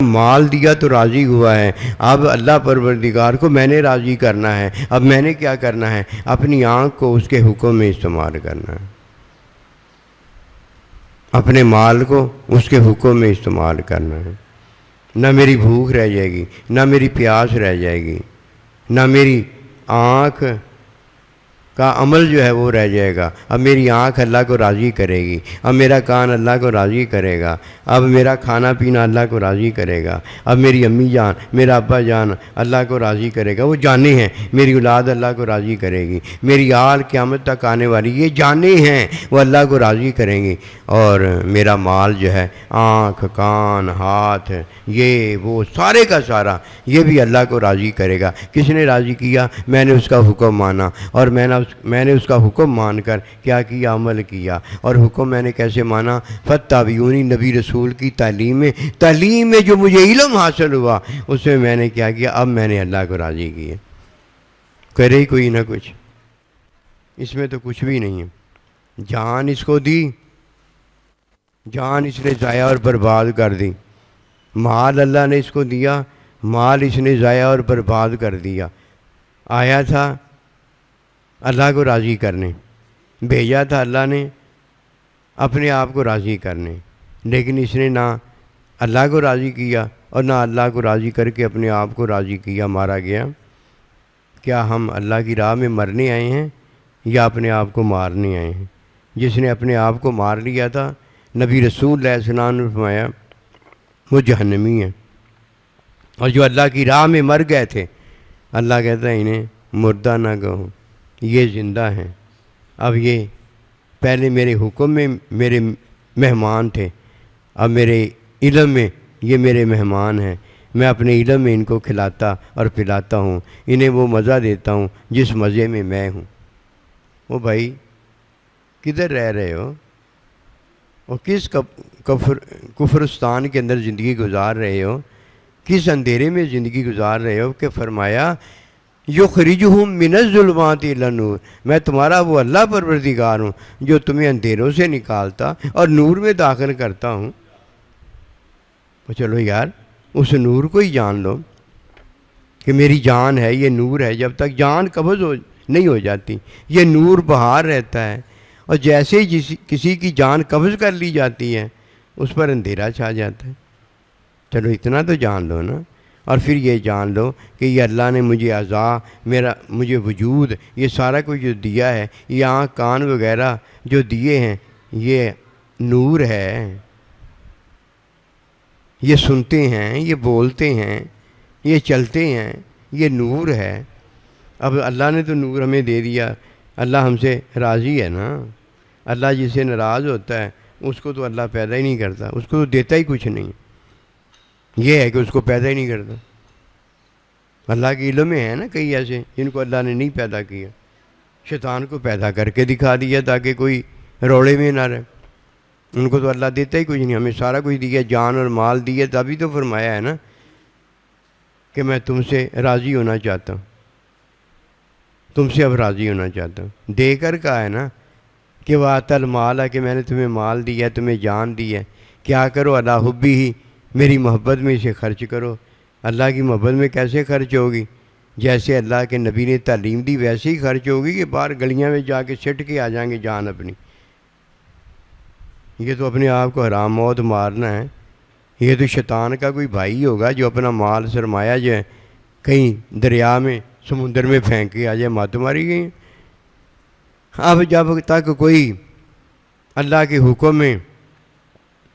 مال دیا تو راضی ہوا ہے، اب اللہ پروردگار کو میں نے راضی کرنا ہے۔ اب میں نے کیا کرنا ہے؟ اپنی آنکھ کو اس کے حکم میں استعمال کرنا ہے، اپنے مال کو اس کے حکم میں استعمال کرنا ہے۔ نہ میری بھوک رہ جائے گی، نہ میری پیاس رہ جائے گی، نہ میری آنکھ کا عمل جو ہے وہ رہ جائے گا۔ اب میری آنکھ اللہ کو راضی کرے گی، اب میرا کان اللہ کو راضی کرے گا، اب میرا کھانا پینا اللہ کو راضی کرے گا، اب میری امی جان، میرا ابا جان اللہ کو راضی کرے گا۔ وہ جانیں ہیں میری اولاد اللہ کو راضی کرے گی، میری آل قیامت تک آنے والی یہ جانیں ہیں وہ اللہ کو راضی کریں گی، اور میرا مال جو ہے آنکھ، کان، ہاتھ، یہ وہ سارے کا سارا یہ بھی اللہ کو راضی کرے گا۔ کس نے راضی کیا؟ میں نے اس کا حکم مانا، اور میں نے اس کا حکم مان کر کیا کیا؟ عمل کیا۔ اور حکم میں نے کیسے مانا؟ فاتبعونی، نبی رسول کی تعلیم میں جو مجھے علم حاصل ہوا اس میں نے کیا کیا؟ اب میں نے اللہ کو راضی کیا۔ کرے کوئی نہ کچھ، اس میں تو کچھ بھی نہیں ہے۔ جان اس کو دی، جان اس نے ضائع اور برباد کر دی۔ مال اللہ نے اس کو دیا، مال اس نے ضائع اور برباد کر دیا۔ آیا تھا اللہ کو راضی کرنے، بھیجا تھا اللہ نے اپنے آپ کو راضی کرنے، لیکن اس نے نہ اللہ کو راضی کیا اور نہ اللہ کو راضی کر کے اپنے آپ کو راضی کیا، مارا گیا۔ کیا ہم اللہ کی راہ میں مرنے آئے ہیں یا اپنے آپ کو مارنے آئے ہیں؟ جس نے اپنے آپ کو مار لیا تھا، نبی رسول علیہ السلام نے فرمایا وہ جہنمی ہے، اور جو اللہ کی راہ میں مر گئے تھے اللہ کہتا ہے انہیں مردہ نہ کہو، یہ زندہ ہیں۔ اب یہ پہلے میرے حکم میں میرے مہمان تھے، اب میرے علم میں یہ میرے مہمان ہیں، میں اپنے علم میں ان کو کھلاتا اور پلاتا ہوں، انہیں وہ مزہ دیتا ہوں جس مزے میں میں ہوں۔ وہ بھائی کدھر رہ رہے ہو اور کس کفرستان کے اندر زندگی گزار رہے ہو، کس اندھیرے میں زندگی گزار رہے ہو؟ کہ فرمایا یخرجہم من الظلمات الی النور، میں تمہارا وہ اللہ پروردگار ہوں جو تمہیں اندھیروں سے نکالتا اور نور میں داخل کرتا ہوں۔ تو چلو یار اس نور کو ہی جان لو کہ میری جان ہے، یہ نور ہے۔ جب تک جان قبض نہیں ہو جاتی یہ نور بہار رہتا ہے، اور جیسے ہی کسی کی جان قبض کر لی جاتی ہے اس پر اندھیرا چھا جاتا ہے۔ چلو اتنا تو جان لو نا، اور پھر یہ جان لو کہ یہ اللہ نے مجھے اعضاء، مجھے وجود، یہ سارا کچھ جو دیا ہے، یہ آنکھ کان وغیرہ جو دیے ہیں یہ نور ہے، یہ سنتے ہیں، یہ بولتے ہیں، یہ چلتے ہیں، یہ نور ہے۔ اب اللہ نے تو نور ہمیں دے دیا، اللہ ہم سے راضی ہے نا۔ اللہ جس سے ناراض ہوتا ہے اس کو تو اللہ پیدا ہی نہیں کرتا، اس کو تو دیتا ہی کچھ نہیں، یہ ہے کہ اس کو پیدا ہی نہیں کرتا۔ اللہ کے علم میں ہے نا کئی ایسے جن کو اللہ نے نہیں پیدا کیا، شیطان کو پیدا کر کے دکھا دیا تاکہ کوئی روڑے میں نہ رہے، ان کو تو اللہ دیتا ہی کچھ نہیں، ہمیں سارا کچھ دیا، جان اور مال دیے، تبھی تو فرمایا ہے نا کہ میں تم سے راضی ہونا چاہتا ہوں، تم سے اب راضی ہونا چاہتا ہوں۔ دے کر کہا ہے نا کہ وَآتَى الْمَالَ، کہ میں نے تمہیں مال دیا ہے، تمہیں جان دی ہے، کیا کرو؟ عَلَىٰ حُبِّهِ، میری محبت میں اسے خرچ کرو۔ اللہ کی محبت میں کیسے خرچ ہوگی؟ جیسے اللہ کے نبی نے تعلیم دی ویسے ہی خرچ ہوگی کہ باہر گلیاں میں جا کے سٹ کے آ جائیں گے جان اپنی؟ یہ تو اپنے آپ کو حرام موت مارنا ہے۔ یہ تو شیطان کا کوئی بھائی ہوگا جو اپنا مال سرمایہ جو ہے کہیں دریا میں سمندر میں پھینک کے آ جائے، مات ماری گئی۔ اب جب تک کوئی اللہ کے حکم میں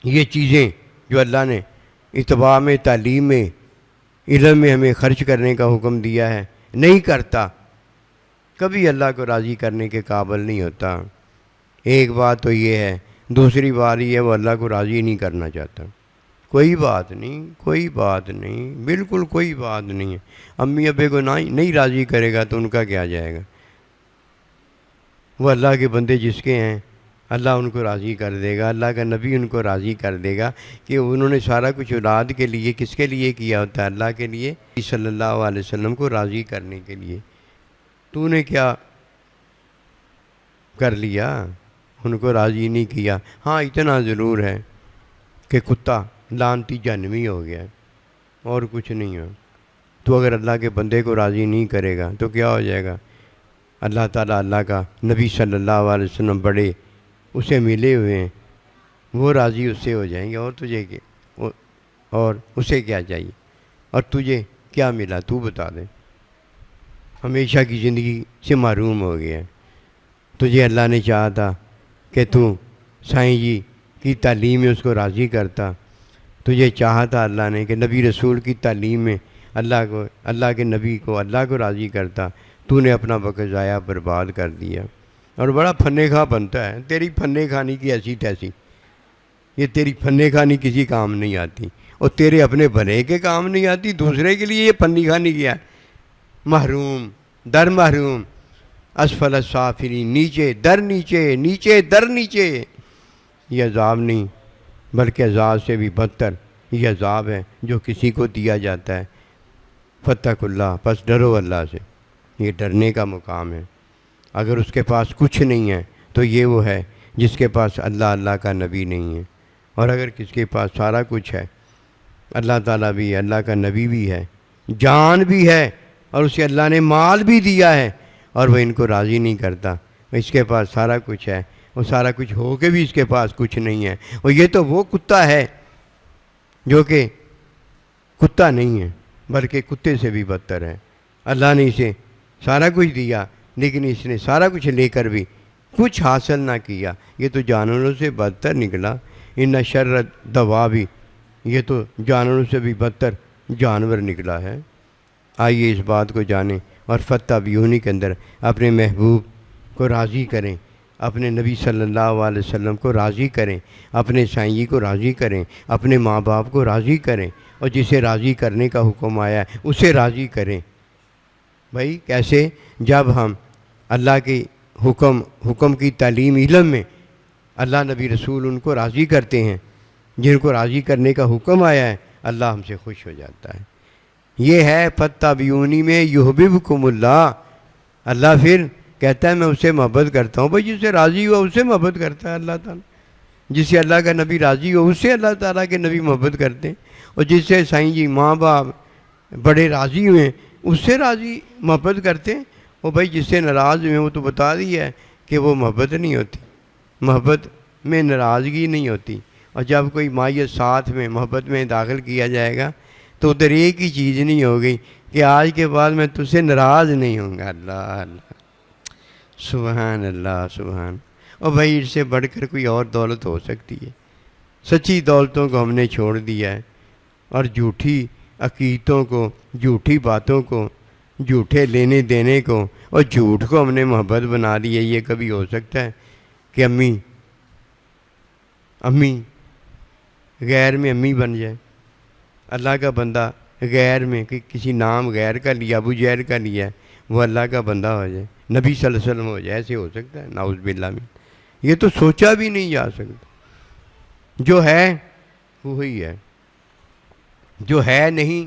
یہ چیزیں جو اللہ نے اتباع میں، تعلیم میں، علم میں ہمیں خرچ کرنے کا حکم دیا ہے نہیں کرتا، کبھی اللہ کو راضی کرنے کے قابل نہیں ہوتا۔ ایک بات تو یہ ہے، دوسری بات یہ ہے وہ اللہ کو راضی نہیں کرنا چاہتا۔ کوئی بات نہیں، کوئی بات نہیں، بالکل کوئی بات نہیں ہے۔ امی ابے کو نہیں راضی کرے گا تو ان کا کیا جائے گا؟ وہ اللہ کے بندے جس کے ہیں اللہ ان کو راضی کر دے گا، اللہ کا نبی ان کو راضی کر دے گا کہ انہوں نے سارا کچھ اولاد کے لیے، کس کے لیے کیا ہوتا ہے؟ اللہ کے لیے، صلی اللہ علیہ وسلم کو راضی کرنے کے لیے۔ تو نے کیا کر لیا؟ ان کو راضی نہیں کیا۔ ہاں اتنا ضرور ہے کہ کتا لعنتی جہنمی ہو گیا ہے، اور کچھ نہیں ہو. تو اگر اللہ کے بندے کو راضی نہیں کرے گا تو کیا ہو جائے گا؟ اللہ تعالیٰ اللہ کا نبی صلی اللہ علیہ وسلم بڑے اسے ملے ہوئے ہیں، وہ راضی اس سے ہو جائیں گے. اور تجھے اور اسے کیا چاہیے؟ اور تجھے کیا ملا تو بتا دے. ہمیشہ کی زندگی سے محروم ہو گیا ہے. تجھے اللہ نے چاہا تھا کہ تو سائیں جی کی تعلیم میں اس کو راضی کرتا. تجھے چاہا تھا اللہ نے کہ نبی رسول کی تعلیم میں اللہ کے نبی کو اللہ کو راضی کرتا. تو نے اپنا وقت ضائع برباد کر دیا اور بڑا فنے خواہ بنتا ہے. تیری فنے خانی کی ایسی تیسی، یہ تیری فنے خانی کسی کام نہیں آتی، اور تیرے اپنے بھلے کے کام نہیں آتی، دوسرے کے لیے یہ فنی خانی کیا ہے؟ محروم در محروم، اسفل السافلین، نیچے در نیچے، نیچے در نیچے. یہ عذاب نہیں بلکہ عذاب سے بھی بدتر یہ عذاب ہے جو کسی کو دیا جاتا ہے. فتق اللہ، پس ڈرو اللہ سے. یہ ڈرنے کا مقام ہے. اگر اس کے پاس کچھ نہیں ہے تو یہ وہ ہے جس کے پاس اللہ کا نبی نہیں ہے. اور اگر کس کے پاس سارا کچھ ہے، اللہ تعالیٰ بھی ہے، اللہ کا نبی بھی ہے، جان بھی ہے، اور اسے اللہ نے مال بھی دیا ہے، اور وہ ان کو راضی نہیں کرتا. اس کے پاس سارا کچھ ہے، وہ سارا کچھ ہو کے بھی اس کے پاس کچھ نہیں ہے. اور یہ تو وہ کتا ہے جو کہ کتا نہیں ہے بلکہ کتے سے بھی بدتر ہے. اللہ نے اسے سارا کچھ دیا لیکن اس نے سارا کچھ لے کر بھی کچھ حاصل نہ کیا. یہ تو جانوروں سے بدتر نکلا. ان شر دوابی، یہ تو جانوروں سے بھی بدتر جانور نکلا ہے. آئیے اس بات کو جانیں اور فتح بیونی کے اندر اپنے محبوب کو راضی کریں، اپنے نبی صلی اللہ علیہ وسلم کو راضی کریں، اپنے سائیں کو راضی کریں، اپنے ماں باپ کو راضی کریں، اور جسے راضی کرنے کا حکم آیا ہے اسے راضی کریں. بھائی کیسے؟ جب ہم اللہ کے حکم کی تعلیم علم میں اللہ نبی رسول ان کو راضی کرتے ہیں، جن کو راضی کرنے کا حکم آیا ہے، اللہ ہم سے خوش ہو جاتا ہے. یہ ہے فتح بیونی میں یحببکم اللہ. اللہ پھر کہتا ہے میں اس سے محبت کرتا ہوں. بھائی جس سے راضی ہوا اس سے محبت کرتا ہے اللہ تعالیٰ. جس سے اللہ کا نبی راضی ہو اس سے اللہ تعالیٰ کے نبی محبت کرتے ہیں. اور جس سے سائیں جی ماں باپ بڑے راضی ہوئے اس سے راضی محبت کرتے ہیں. اور بھائی جس سے ناراض ہوئے وہ تو بتا دیا ہے کہ وہ محبت نہیں ہوتی. محبت میں ناراضگی نہیں ہوتی. اور جب کوئی مائیت ساتھ میں محبت میں داخل کیا جائے گا تو ادھر ایک ہی چیز نہیں ہوگی کہ آج کے بعد میں تجھ سے ناراض نہیں ہوں گا. اللہ اللہ، سبحان اللہ سبحان. اور بھائی اس سے بڑھ کر کوئی اور دولت ہو سکتی ہے؟ سچی دولتوں کو ہم نے چھوڑ دیا ہے اور جھوٹی عقیدتوں کو، جھوٹی باتوں کو، جھوٹے لینے دینے کو اور جھوٹ کو ہم نے محبت بنا لی ہے. یہ کبھی ہو سکتا ہے کہ امی غیر میں امی بن جائے؟ اللہ کا بندہ غیر میں کسی نام غیر کا لیا، ابو جہل کا لیا، وہ اللہ کا بندہ ہو جائے، نبی صلی اللہ علیہ وسلم ہو جائے؟ ایسے ہو سکتا ہے؟ نعوذ باللہ من. یہ تو سوچا بھی نہیں جا سکتا. جو ہے وہی ہے، جو ہے نہیں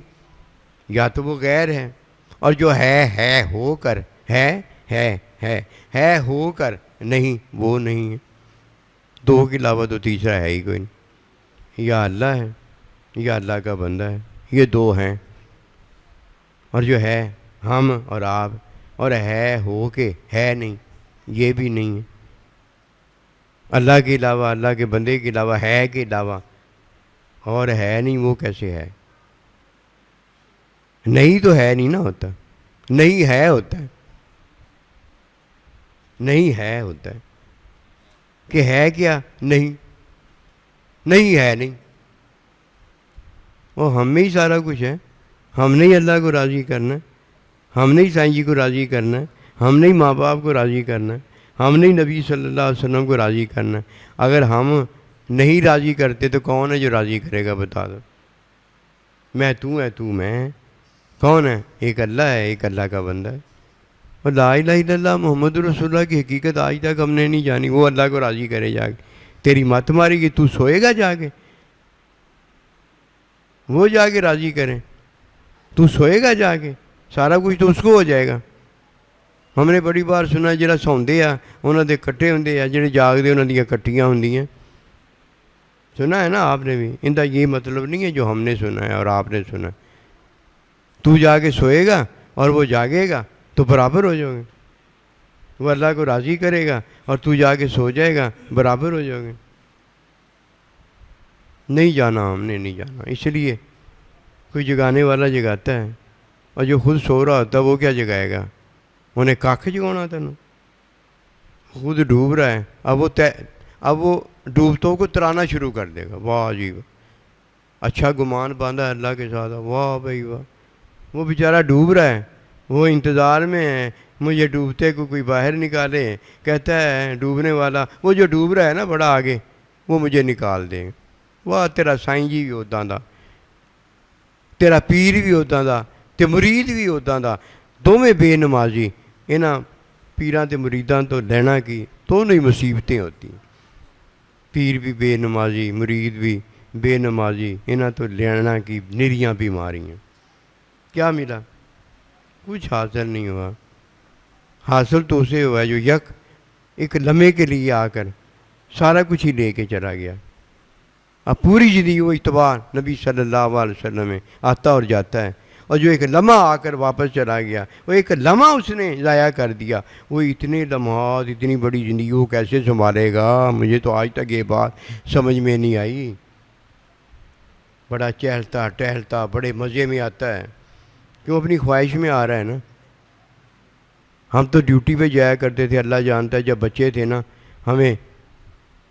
یا تو وہ غیر ہے، اور جو ہے ہو کر ہے ہو کر نہیں، وہ نہیں ہے. دو کے علاوہ تو تیسرا ہے ہی کوئی نہیں. یا اللہ ہے یا اللہ کا بندہ ہے، یہ دو ہیں. اور جو ہے ہم اور آپ، اور ہے ہو کے ہے نہیں، یہ بھی نہیں ہے. اللہ کے علاوہ، اللہ کے بندے کے علاوہ، ہے کے علاوہ اور ہے نہیں، وہ کیسے ہے؟ نہیں تو ہے نہیں نہ ہوتا، نہیں ہے ہوتا ہے، نہیں ہے ہوتا ہے. کہ ہے کیا؟ نہیں ہے نہیں. وہ ہم میں ہی سارا کچھ ہے. ہم نے ہی اللہ کو راضی کرنا ہے، ہم نے ہی سائیں جی کو راضی کرنا ہے، ہم نے ہی ماں باپ کو راضی کرنا ہے، ہم نے ہی نبی صلی اللہ علیہ وسلم کو راضی کرنا ہے. اگر ہم نہیں راضی کرتے تو کون ہے جو راضی کرے گا؟ بتا دو. میں تو ہے، تو میں، کون ہے؟ ایک اللہ ہے، ایک اللہ کا بندہ ہے. اور لا الہ الا اللہ محمد رسول اللہ کی حقیقت آج تک ہم نے نہیں جانی. وہ اللہ کو راضی کرے جا کے. تیری مت ماری گی، تو سوئے گا جا کے، وہ جا کے راضی کریں. تو سوئے گا جا کے، سارا کچھ تو اس کو ہو جائے گا. ہم نے بڑی بار سنا جڑا سوندے آ انہوں دے کٹے ہوندے آ، جڑے جاگدے انہوں دیا کٹیاں ہوندیاں. سنا ہے نا آپ نے بھی. ان کا یہ مطلب نہیں ہے جو ہم نے سنا ہے اور آپ نے سنا ہے. تو جا کے سوئے گا اور وہ جاگے گا تو برابر ہو جاؤ گے. وہ اللہ کو راضی کرے گا اور تو جا کے سو جائے گا، برابر ہو جاؤ گے. نہیں جانا، ہم نے نہیں جانا. اس لیے کوئی جگانے والا جگاتا ہے، اور جو خود سو رہا ہوتا ہے وہ کیا جگائے گا؟ انہیں کاکھ جگانا تھا نا. خود ڈوب رہا ہے، اب وہ ڈوبتوں کو ترانا شروع کر دے گا. واہ جی واہ، اچھا گمان باندھا ہے اللہ کے ساتھ. واہ بھائی واہ. وہ بیچارہ ڈوب رہا ہے، وہ انتظار میں ہے مجھے ڈوبتے کو کوئی باہر نکالے. کہتا ہے ڈوبنے والا، وہ جو ڈوب رہا ہے نا بڑا آگے، وہ مجھے نکال دے. واہ، تیرا سائیں جی بھی ہوتا تھا، تیرا پیر بھی ہوتا تھا، تے مرید بھی ہوتا تھا. دونوں بے نمازی. یہاں پیراں تے مریداں تو لینا کی تو نہیں مصیبتیں ہوتی. پیر بھی بے نمازی، مرید بھی بے نمازی، یہاں تو لینا کی نریاں بیماریاں. کیا ملا؟ کچھ حاصل نہیں ہوا. حاصل تو اسے ہوا جو ایک لمحے کے لیے آ کر سارا کچھ ہی لے کے چلا گیا. اب پوری زندگی وہ اتباع نبی صلی اللہ علیہ وسلم میں آتا اور جاتا ہے، اور جو ایک لمحہ آ کر واپس چلا گیا، وہ ایک لمحہ اس نے ضائع کر دیا. وہ اتنے لمحات، اتنی بڑی زندگی وہ کیسے سنبھالے گا؟ مجھے تو آج تک یہ بات سمجھ میں نہیں آئی. بڑا چہلتا ٹہلتا بڑے مزے میں آتا ہے کہ وہ اپنی خواہش میں آ رہا ہے نا. ہم تو ڈیوٹی پہ جایا کرتے تھے، اللہ جانتا ہے جب بچے تھے نا، ہمیں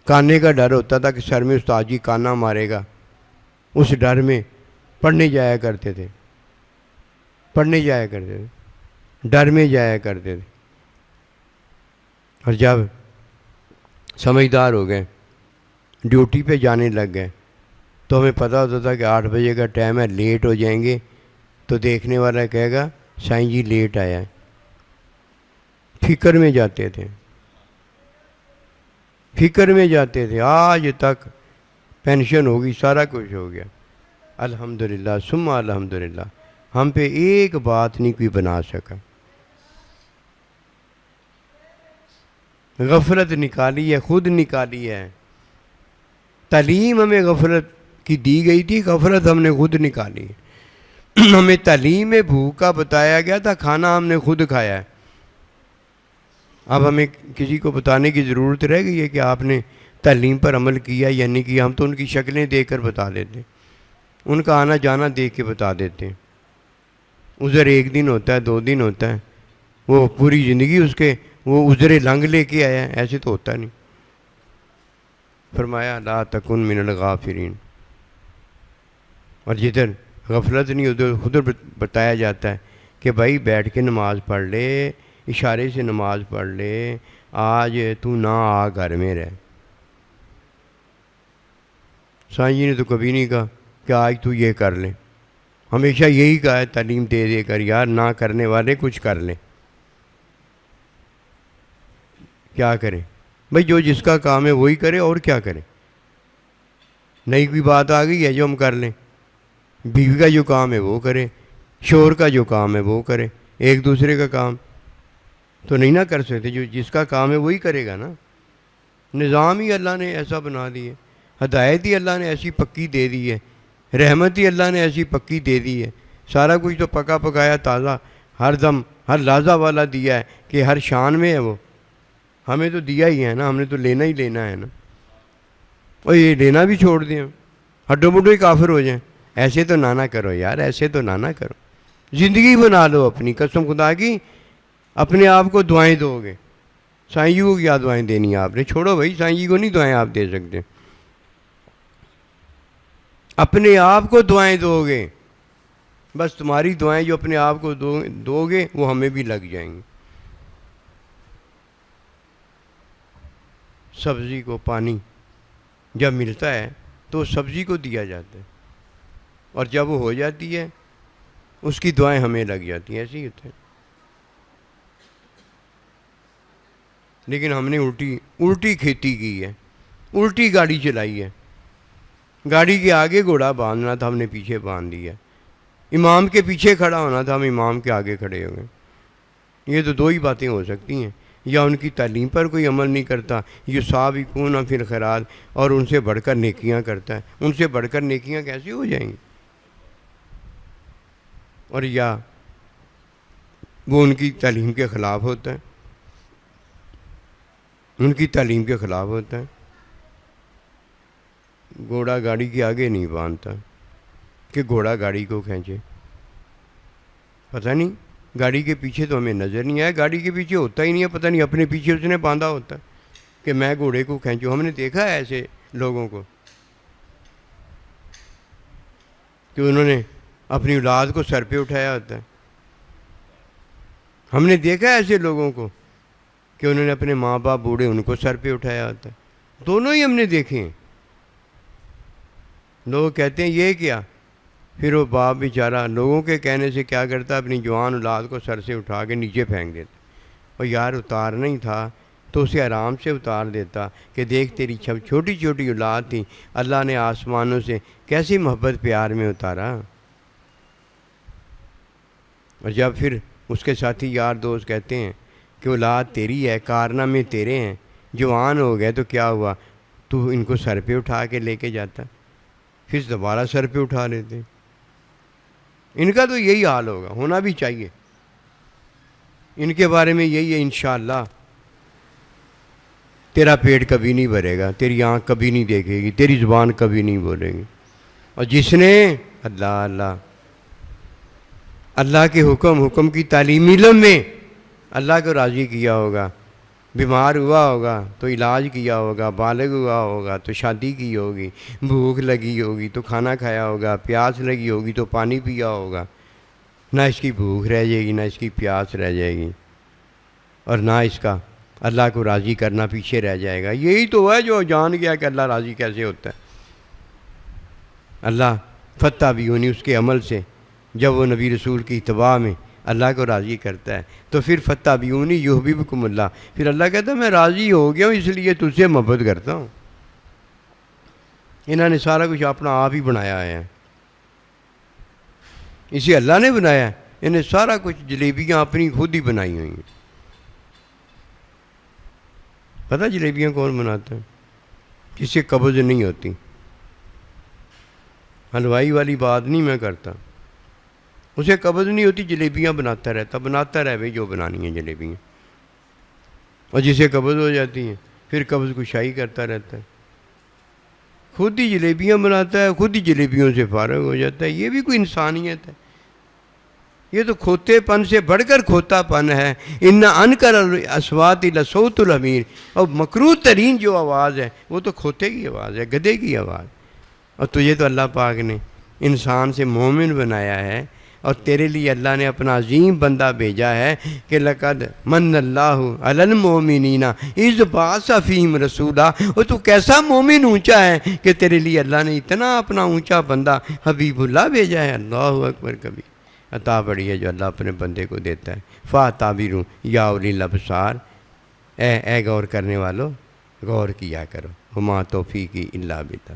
کانے کا ڈر ہوتا تھا کہ سر میں استاد جی کانا مارے گا. اس ڈر میں پڑھنے جایا کرتے تھے، ڈر میں جایا کرتے تھے. اور جب سمجھدار ہو گئے، ڈیوٹی پہ جانے لگ گئے، تو ہمیں پتہ ہوتا تھا کہ 8 بجے کا ٹائم ہے، لیٹ ہو جائیں گے تو دیکھنے والا کہے گا سائیں جی لیٹ آیا ہے. فکر میں جاتے تھے. آج تک پینشن ہوگی، سارا کچھ ہو گیا. الحمدللہ ثم الحمدللہ. ہم پہ ایک بات نہیں کوئی بنا سکا. غفلت نکالی ہے، خود نکالی ہے. تعلیم ہمیں غفلت کی دی گئی تھی، غفلت ہم نے خود نکالی. ہمیں تعلیم میں بھوکا بتایا گیا تھا، کھانا ہم نے خود کھایا ہے. اب ہمیں کسی کو بتانے کی ضرورت رہ گئی ہے کہ آپ نے تعلیم پر عمل کیا یا نہیں کیا. ہم تو ان کی شکلیں دیکھ کر بتا دیتے، ان کا آنا جانا دیکھ کے بتا دیتے. عذر 1 دن ہوتا ہے، 2 دن ہوتا ہے، وہ پوری زندگی اس کے وہ عذر لنگ لے کے آیا ہے. ایسے تو ہوتا نہیں. فرمایا لا تکن من الغافلین. اور جدھر غفلت نہیں ادھر خود بتایا جاتا ہے کہ بھائی بیٹھ کے نماز پڑھ لے، اشارے سے نماز پڑھ لے، آج تو نہ آ گھر میں رہ. سائیں جی نے تو کبھی نہیں کہا کہ آج تو یہ کر لے. ہمیشہ یہی کہا ہے تعلیم دے دے کر، یار نہ کرنے والے کچھ کر لیں. کیا کریں بھائی؟ جو جس کا کام ہے وہی کرے، اور کیا کرے. نئی کوئی بات آ گئی ہے جو ہم کر لیں. بیوی کا جو کام ہے وہ کرے، شوہر کا جو کام ہے وہ کرے. ایک دوسرے کا کام تو نہیں نہ کر سکتے. جو جس کا کام ہے وہی کرے گا نا. نظام ہی اللہ نے ایسا بنا دی ہے، ہدایت ہی اللہ نے ایسی پکی دے دی ہے، رحمت ہی اللہ نے ایسی پکی دے دی ہے. سارا کچھ تو پکا پکایا تازہ ہر دم ہر لحظہ والا دیا ہے کہ ہر شان میں ہے. وہ ہمیں تو دیا ہی ہے نا، ہم نے تو لینا ہی لینا ہے نا. اور یہ لینا بھی چھوڑ دیں، ہڈو بڈو ہی کافر ہو جائیں. ایسے تو نہ کرو یار، ایسے تو نہ کرو. زندگی بنا لو اپنی، قسم خدا کی. اپنے آپ کو دعائیں دو گے، سائیں جی کو کیا دعائیں دینی آپ نے؟ چھوڑو بھائی، سائیں جی کو نہیں دعائیں آپ دے سکتے. اپنے آپ کو دعائیں دو گے. بس تمہاری دعائیں جو اپنے آپ کو دو گے وہ ہمیں بھی لگ جائیں گی. سبزی کو پانی جب ملتا ہے تو سبزی کو دیا جاتا ہے، اور جب وہ ہو جاتی ہے اس کی دعائیں ہمیں لگ جاتی ہیں. ایسے ہی ہوتا ہے. لیکن ہم نے الٹی کھیتی کی ہے، الٹی گاڑی چلائی ہے. گاڑی کے آگے گھوڑا باندھنا تھا، ہم نے پیچھے باندھ دیا. امام کے پیچھے کھڑا ہونا تھا، ہم امام کے آگے کھڑے ہو گئے. یہ تو 2 ہی باتیں ہو سکتی ہیں، یا ان کی تعلیم پر کوئی عمل نہیں کرتا، یسابقون فی الخیرات، اور ان سے بڑھ کر نیکیاں کرتا ہے. ان سے بڑھ کر نیکیاں کیسے ہو جائیں گی؟ اور یا وہ ان کی تعلیم کے خلاف ہوتا ہے، ان کی تعلیم کے خلاف ہوتا ہے۔ گھوڑا گاڑی کے آگے نہیں باندھتا کہ گھوڑا گاڑی کو کھینچے، پتہ نہیں گاڑی کے پیچھے تو ہمیں نظر نہیں آیا، گاڑی کے پیچھے ہوتا ہی نہیں ہے، پتہ نہیں اپنے پیچھے اس نے باندھا ہوتا ہے کہ میں گھوڑے کو کھینچوں۔ ہم نے دیکھا ہے ایسے لوگوں کو کہ انہوں نے اپنی اولاد کو سر پہ اٹھایا ہوتا ہے، ہم نے دیکھا ہے ایسے لوگوں کو کہ انہوں نے اپنے ماں باپ بوڑھے ان کو سر پہ اٹھایا ہوتا ہے، دونوں ہی ہم نے دیکھے ہیں۔ لوگ کہتے ہیں یہ کیا، پھر وہ باپ بیچارہ لوگوں کے کہنے سے کیا کرتا، اپنی جوان اولاد کو سر سے اٹھا کے نیچے پھینک دیتا، اور یار اتارنا ہی تھا تو اسے آرام سے اتار دیتا کہ دیکھ تیری چھوٹی چھوٹی اولاد تھی، اللہ نے آسمانوں سے کیسی محبت پیار میں اتارا۔ اور جب پھر اس کے ساتھی یار دوست کہتے ہیں کہ اولاد تیری ہے، کارنامے تیرے ہیں، جوان ہو گئے تو کیا ہوا، تو ان کو سر پہ اٹھا کے لے کے جاتا، پھر دوبارہ سر پہ اٹھا لیتے۔ ان کا تو یہی حال ہوگا، ہونا بھی چاہیے، ان کے بارے میں یہی ہے انشاءاللہ تیرا پیٹ کبھی نہیں بھرے گا، تیری آنکھ کبھی نہیں دیکھے گی، تیری زبان کبھی نہیں بولے گی، اور جس نے اللہ کے حکم کی تعلیم علم میں اللہ کو راضی کیا ہوگا، بیمار ہوا ہوگا تو علاج کیا ہوگا، بالغ ہوا ہوگا تو شادی کی ہوگی، بھوک لگی ہوگی تو کھانا کھایا ہوگا، پیاس لگی ہوگی تو پانی پیا ہوگا، نہ اس کی بھوک رہ جائے گی نہ اس کی پیاس رہ جائے گی، اور نہ اس کا اللہ کو راضی کرنا پیچھے رہ جائے گا۔ یہی تو ہے جو جان گیا کہ اللہ راضی کیسے ہوتا ہے۔ اللہ فتح بھی ہونی اس کے عمل سے، جب وہ نبی رسول کی اتباع میں اللہ کو راضی کرتا ہے تو پھر فتح بھی ہونی یحببکم اللہ، پھر اللہ کہتا ہے میں راضی ہو گیا ہوں اس لیے تجھ سے محبت کرتا ہوں۔ انہوں نے سارا کچھ اپنا آپ ہی بنایا ہے، اسے اللہ نے بنایا ہے، انہیں سارا کچھ جلیبیاں اپنی خود ہی بنائی ہوئی ہیں۔ پتہ جلیبیاں کون بناتا ہے؟ جس سے قبض نہیں ہوتی، حلوائی والی بات نہیں میں کرتا، اسے قبض نہیں ہوتی، جلیبیاں بناتا رہے بھائی جو بنانی ہیں جلیبیاں، اور جسے قبض ہو جاتی ہیں پھر قبض کشائی کرتا رہتا ہے، خود ہی جلیبیاں بناتا ہے، خود ہی جلیبیوں سے فارغ ہو جاتا ہے۔ یہ بھی کوئی انسانیت ہے؟ یہ تو کھوتے پن سے بڑھ کر کھوتا پن ہے۔ ان انکر الاصوات لصوت الحمیر، اور مکروہ ترین جو آواز ہے وہ تو کھوتے کی آواز ہے، گدھے کی آواز۔ اور تجھے تو اللہ پاک نے انسان سے مومن بنایا ہے، اور تیرے لیے اللہ نے اپنا عظیم بندہ بھیجا ہے کہ لقد من اللہ علی المؤمنین اذ بعث فیہم رسولا، اور تو کیسا مومن اونچا ہے کہ تیرے لیے اللہ نے اتنا اپنا اونچا بندہ حبیب اللہ بھیجا ہے۔ اللہ اکبر کبھی عطا بڑی ہے جو اللہ اپنے بندے کو دیتا ہے۔ فاعتبروا یا اولی الابصار، اے غور کرنے والو غور کیا کرو، وما توفیقی الا باللہ۔